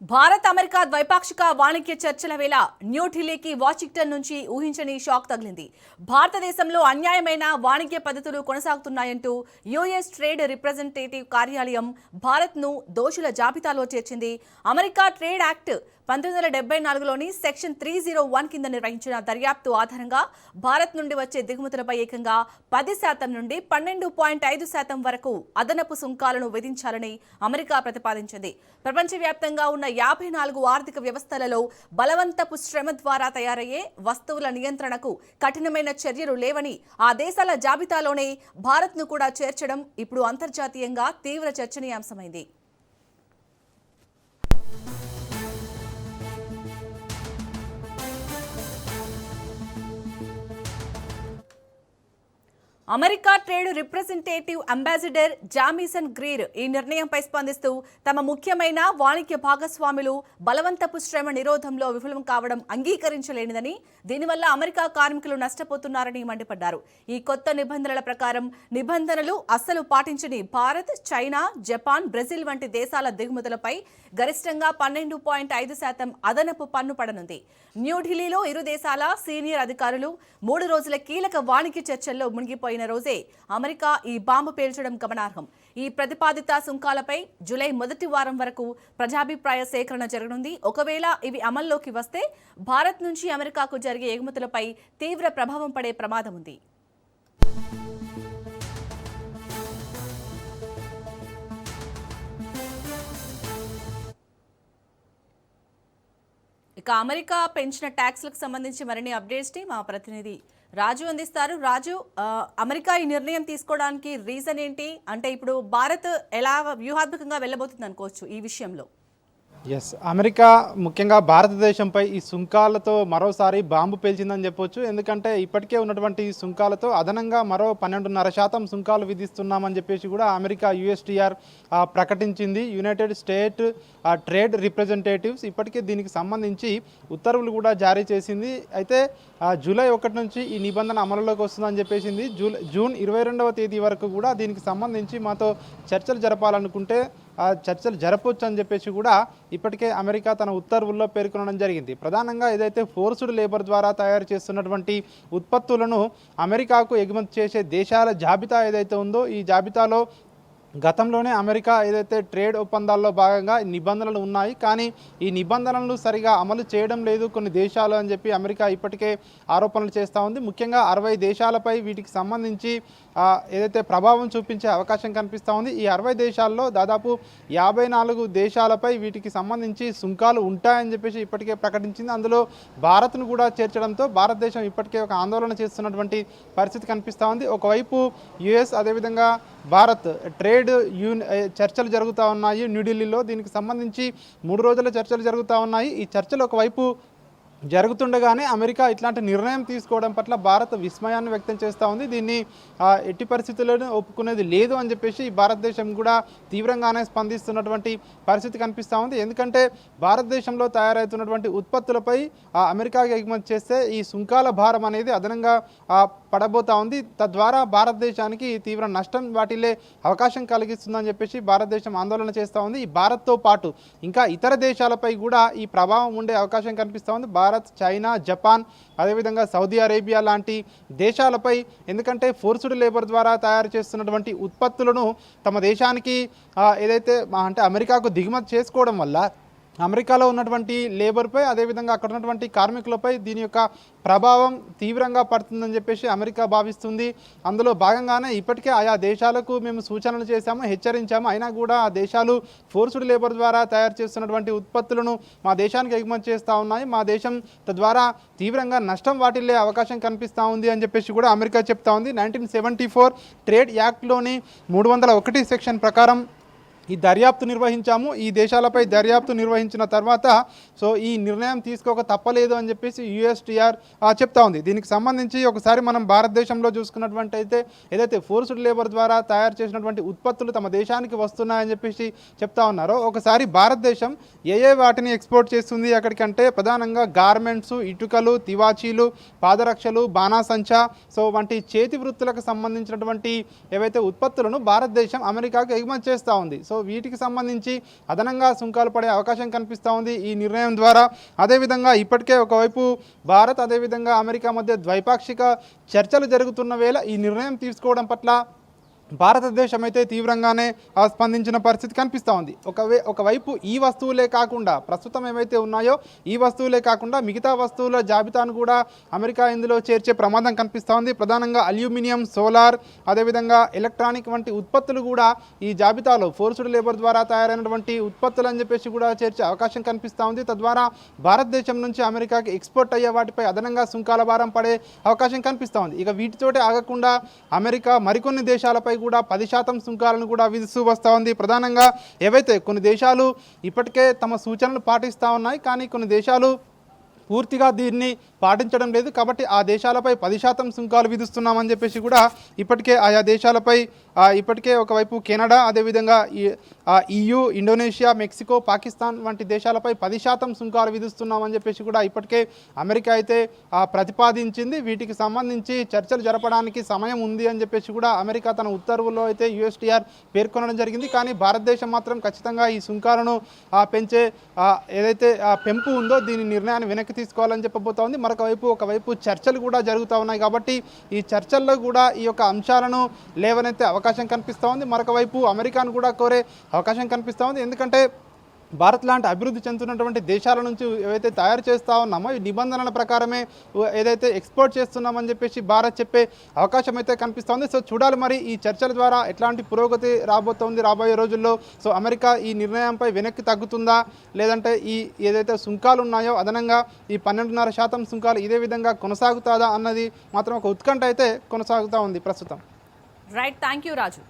Bharat America ద్వైపాక్షిక వాణిజ్య చర్చల వేళ న్యూఢిల్లీకి వాషింగ్టన్ నుంచి ఊహించని షాక్ తగిలింది. భారతదేశంలో అన్యాయమైన వాణిజ్య పద్ధతులు కొనసాగుతున్నాయంటూ యుఎస్ ట్రేడ్ రిప్రజెంటేటివ్ కార్యాలయం భారత్ను దోషుల జాబితాలో చేర్చింది. అమెరికా ట్రేడ్ యాక్ట్ 1974లోని సెక్షన్ 301 కింద నిర్వహించిన దర్యాప్తు ఆధారంగా భారత్ నుండి వచ్చే దిగుమతులపై ఏకంగా 10% నుండి 12.5% వరకు అదనపు సుంకాలను విధించాలని అమెరికా ప్రతిపాదించింది. ప్రపంచవ్యాప్తంగా ఉన్న 54 ఆర్థిక వ్యవస్థలలో బలవంతపు శ్రమ ద్వారా తయారయ్యే వస్తువుల నియంత్రణకు కఠినమైన చర్యలు లేవని ఆ దేశాల జాబితాలోనే భారత్ను కూడా చేర్చడం ఇప్పుడు అంతర్జాతీయంగా తీవ్ర చర్చనీయాంశమైంది. America trade representative ambassador Jamieson Greer ఈ నిర్ణయంపై స్పందిస్తూ తమ ముఖ్యమైన వాణిజ్య భాగస్వాములు బలవంతపు శ్రమ నిరోధంలో విఫలం కావడం అంగీకరించలేనిదని, దీనివల్ల అమెరికా కార్మికులు నష్టపోతున్నారని మండిపడ్డారు. ఈ కొత్త నిబంధనల ప్రకారం నిబంధనలు అస్సలు పాటించని భారత్, చైనా, జపాన్, బ్రెజిల్ వంటి దేశాల దిగుమతులపై గరిష్టంగా 12.5% అదనపు పన్ను పడనుంది. న్యూఢిల్లీలో ఇరు దేశాల సీనియర్ అధికారులు 3 రోజుల కీలక వాణిజ్య చర్చల్లో మునిగిపోయిన రోజే అమెరికా ఈ బాంబు పేల్చడం గమనార్హం. ఈ ప్రతిపాదిత సుంకాలపై జూలై మొదటి వారం వరకు ప్రజాభిప్రాయ సేకరణ జరగనుంది. ఒకవేళ ఇవి అమల్లోకి వస్తే భారత్ నుంచి అమెరికాకు జరిగే ఎగుమతులపై తీవ్ర ప్రభావం పడే ప్రమాదం ఉంది. ఇక అమెరికా పెంచిన ట్యాక్స్లకు సంబంధించి మరిన్ని అప్డేట్స్ ని మా ప్రతినిధి రాజు అందిస్తారు. రాజు, అమెరికా ఈ నిర్ణయం తీసుకోవడానికి రీజన్ ఏంటి? అంటే ఇప్పుడు భారత్ ఎలా వ్యూహాత్మకంగా వెళ్ళబోతుంది అనుకోవచ్చు ఈ విషయంలో? అమెరికా ముఖ్యంగా భారతదేశంపై ఈ సుంకాలతో మరోసారి బాంబు పేల్చిందని చెప్పొచ్చు. ఎందుకంటే ఇప్పటికే ఉన్నటువంటి సుంకాలతో అదనంగా మరో 12.5% సుంకాలు విధిస్తున్నామని చెప్పేసి కూడా అమెరికా యుఎస్టీఆర్ ప్రకటించింది. యునైటెడ్ స్టేట్ ట్రేడ్ రిప్రజెంటేటివ్స్ ఇప్పటికే దీనికి సంబంధించి ఉత్తర్వులు కూడా జారీ చేసింది. అయితే జూలై 1 నుంచి ఈ నిబంధన అమలులోకి వస్తుందని చెప్పేసింది. జూన్ 22వ తేదీ వరకు కూడా దీనికి సంబంధించి మాతో చర్చలు జరపాలనుకుంటే చర్చలు జరపవచ్చు అని చెప్పేసి కూడా ఇప్పటికే అమెరికా తన ఉత్తర్వుల్లో పేర్కొనడం జరిగింది. ప్రధానంగా ఏదైతే ఫోర్స్డ్ లేబర్ ద్వారా తయారు చేస్తున్నటువంటి ఉత్పత్తులను అమెరికాకు ఎగుమతి చేసే దేశాల జాబితా ఏదైతే ఉందో ఈ జాబితాలో గతంలోనే అమెరికా ఏదైతే ట్రేడ్ ఒప్పందాల్లో భాగంగా నిబంధనలు ఉన్నాయి, కానీ ఈ నిబంధనలు సరిగా అమలు చేయడం లేదు కొన్ని దేశాలు అని చెప్పి అమెరికా ఇప్పటికే ఆరోపణలు చేస్తూ ఉంది. ముఖ్యంగా 60 దేశాలపై వీటికి సంబంధించి ఏదైతే ప్రభావం చూపించే అవకాశం కనిపిస్తూ ఉంది. ఈ 60 దేశాల్లో దాదాపు 54 దేశాలపై వీటికి సంబంధించి సుంకాలు ఉంటాయని చెప్పేసి ఇప్పటికే ప్రకటించింది. అందులో భారత్ను కూడా చేర్చడంతో భారతదేశం ఇప్పటికే ఒక ఆందోళన చేస్తున్నటువంటి పరిస్థితి కనిపిస్తూ ఉంది. ఒకవైపు యుఎస్, అదేవిధంగా భారత్ ట్రేడ్ చర్చలు జరుగుతూ ఉన్నాయి న్యూఢిల్లీలో. దీనికి సంబంధించి 3 రోజుల చర్చలు జరుగుతూ ఉన్నాయి. ఈ చర్చలు ఒకవైపు జరుగుతుండగానే అమెరికా ఇట్లాంటి నిర్ణయం తీసుకోవడం పట్ల భారత్ విస్మయాన్ని వ్యక్తం చేస్తూ ఉంది. దీన్ని ఎట్టి పరిస్థితుల్లోనూ ఒప్పుకునేది లేదు అని చెప్పేసి భారతదేశం కూడా తీవ్రంగానే స్పందిస్తున్నటువంటి పరిస్థితి కనిపిస్తూ ఉంది. ఎందుకంటే భారతదేశంలో తయారవుతున్నటువంటి ఉత్పత్తులపై అమెరికాకి ఎగుమతి చేస్తే ఈ సుంకాల భారం అనేది అదనంగా పడబోతా ఉంది. తద్వారా భారతదేశానికి తీవ్ర నష్టం వాటిల్లే అవకాశం కలిగిస్తుందని చెప్పేసి భారతదేశం ఆందోళన చేస్తూ ఉంది. ఈ భారత్తో పాటు ఇంకా ఇతర దేశాలపై కూడా ఈ ప్రభావం ఉండే అవకాశం కనిపిస్తూ ఉంది. భారత్, చైనా, జపాన్, అదేవిధంగా సౌదీ అరేబియా లాంటి దేశాలపై, ఎందుకంటే ఫోర్స్డ్ లేబర్ ద్వారా తయారు చేస్తున్నటువంటి ఉత్పత్తులను తమ దేశానికి ఏదైతే అంటే అమెరికాకు దిగుమతి చేసుకోవడం వల్ల అమెరికాలో ఉన్నటువంటి లేబర్పై, అదేవిధంగా అక్కడ ఉన్నటువంటి కార్మికులపై దీని యొక్క ప్రభావం తీవ్రంగా పడుతుందని చెప్పేసి అమెరికా భావిస్తుంది. అందులో భాగంగానే ఇప్పటికే ఆయా దేశాలకు మేము సూచనలు చేశాము, హెచ్చరించాము. అయినా కూడా ఆ దేశాలు ఫోర్స్డ్ లేబర్ ద్వారా తయారు చేస్తున్నటువంటి ఉత్పత్తులను మా దేశానికి ఎగుమతి చేస్తూ ఉన్నాయి. మా దేశం తద్వారా తీవ్రంగా నష్టం వాటిల్లే అవకాశం కనిపిస్తూ ఉంది అని చెప్పేసి కూడా అమెరికా చెప్తా ఉంది. 1974 ట్రేడ్ యాక్ట్లోని 301 సెక్షన్ ప్రకారం ఈ దర్యాప్తు నిర్వహించాము. ఈ దేశాలపై దర్యాప్తు నిర్వహించిన తర్వాత ఈ నిర్ణయం తీసుకోక తప్పలేదు అని చెప్పేసి యుఎస్టీఆర్ చెప్తా ఉంది. దీనికి సంబంధించి ఒకసారి మనం భారతదేశంలో చూసుకున్నటువంటి అయితే ఏదైతే ఫోర్స్డ్ లేబర్ ద్వారా తయారు చేసినటువంటి ఉత్పత్తులు తమ దేశానికి వస్తున్నాయని చెప్పేసి చెప్తా ఉన్నారో, ఒకసారి భారతదేశం ఏ వాటిని ఎక్స్పోర్ట్ చేస్తుంది అక్కడికంటే ప్రధానంగా గార్మెంట్స్, ఇటుకలు, తివాచీలు, పాదరక్షలు, బాణాసంచా వంటి చేతి వృత్తులకు సంబంధించినటువంటి ఏవైతే ఉత్పత్తులను భారతదేశం అమెరికాకు ఎగుమతి చేస్తూ ఉంది. వీటికి సంబంధించి అదనంగా సుంకాలు పడే అవకాశం కనిపిస్తూ ఉంది ఈ నిర్ణయం ద్వారా. అదేవిధంగా ఇప్పటికే ఒకవైపు భారత్ అదేవిధంగా అమెరికా మధ్య ద్వైపాక్షిక చర్చలు జరుగుతున్న వేళ ఈ నిర్ణయం తీసుకోవడం పట్ల భారతదేశం అయితే తీవ్రంగానే స్పందించిన పరిస్థితి కనిపిస్తూ ఉంది. ఒకవైపు ఈ వస్తువులే కాకుండా ప్రస్తుతం ఏవైతే ఉన్నాయో ఈ వస్తువులే కాకుండా మిగతా వస్తువుల జాబితాను కూడా అమెరికా ఇందులో చేర్చే ప్రమాదం కనిపిస్తూ ఉంది. ప్రధానంగా అల్యూమినియం, సోలార్, అదేవిధంగా ఎలక్ట్రానిక్ వంటి ఉత్పత్తులు కూడా ఈ జాబితాలో ఫోర్స్డ్ లేబర్ ద్వారా తయారైనటువంటి ఉత్పత్తులు అని చెప్పేసి కూడా చేర్చే అవకాశం కనిపిస్తూ ఉంది. తద్వారా భారతదేశం నుంచి అమెరికాకి ఎక్స్పోర్ట్ అయ్యే వాటిపై అదనంగా సుంకాల భారం పడే అవకాశం కనిపిస్తూ ఉంది. ఇక వీటితోటే ఆగకుండా అమెరికా మరికొన్ని దేశాలపై కూడా 10% సుంకాలను కూడా విధిస్తూ వస్తూ ఉంది. ప్రధానంగా ఏవైతే కొన్ని దేశాలు ఇప్పటికే తమ సూచనలు పాటిస్తూ ఉన్నాయి, కానీ కొన్ని దేశాలు పూర్తిగా దీన్ని పాటించడం లేదు. కాబట్టి ఆ దేశాలపై 10% సుంకాలు విధిస్తున్నామని చెప్పేసి కూడా ఇప్పటికే ఆయా దేశాలపై ఇప్పటికే ఒకవైపు కెనడా, అదేవిధంగా EU, ఇండోనేషియా, మెక్సికో, పాకిస్తాన్ వంటి దేశాలపై 10% సుంకాలు విధిస్తున్నామని చెప్పేసి కూడా ఇప్పటికే అమెరికా అయితే ప్రతిపాదించింది. వీటికి సంబంధించి చర్చలు జరపడానికి సమయం ఉంది అని చెప్పేసి కూడా అమెరికా తన ఉత్తర్వుల్లో అయితే USTR పేర్కొనడం జరిగింది. కానీ భారతదేశం మాత్రం ఖచ్చితంగా ఈ సుంకాలను పెంచే ఏదైతే పెంపు ఉందో దీని నిర్ణయాన్ని వెనక్కి తీసుకోవాలని చెప్పబోతోంది. ఒకవైపు చర్చలు కూడా జరుగుతూ ఉన్నాయి. కాబట్టి ఈ చర్చల్లో కూడా ఈ యొక్క అంశాలను లేవనెత్తే అవకాశం కనిపిస్తూ ఉంది. మరొక వైపు అమెరికాను కూడా కోరే అవకాశం కనిపిస్తూ ఉంది. ఎందుకంటే భారత్ లాంటి అభివృద్ధి చెందుతున్నటువంటి దేశాల నుంచి ఏవైతే తయారు చేస్తూ ఉన్నామో ఈ నిబంధనల ప్రకారమే ఏదైతే ఎక్స్పోర్ట్ చేస్తున్నామని చెప్పేసి భారత్ చెప్పే అవకాశం అయితే కనిపిస్తోంది. సో చూడాలి మరి ఈ చర్చల ద్వారా ఎట్లాంటి పురోగతి రాబోతోంది రాబోయే రోజుల్లో. సో అమెరికా ఈ నిర్ణయంపై వెనక్కి తగ్గుతుందా, లేదంటే ఈ ఏదైతే సుంకాలు ఉన్నాయో అదనంగా ఈ 12.5% సుంకాలు ఇదే విధంగా కొనసాగుతుందా అన్నది మాత్రం ఒక ఉత్కంఠ అయితే కొనసాగుతూ ఉంది ప్రస్తుతం. Right, thank you Raju.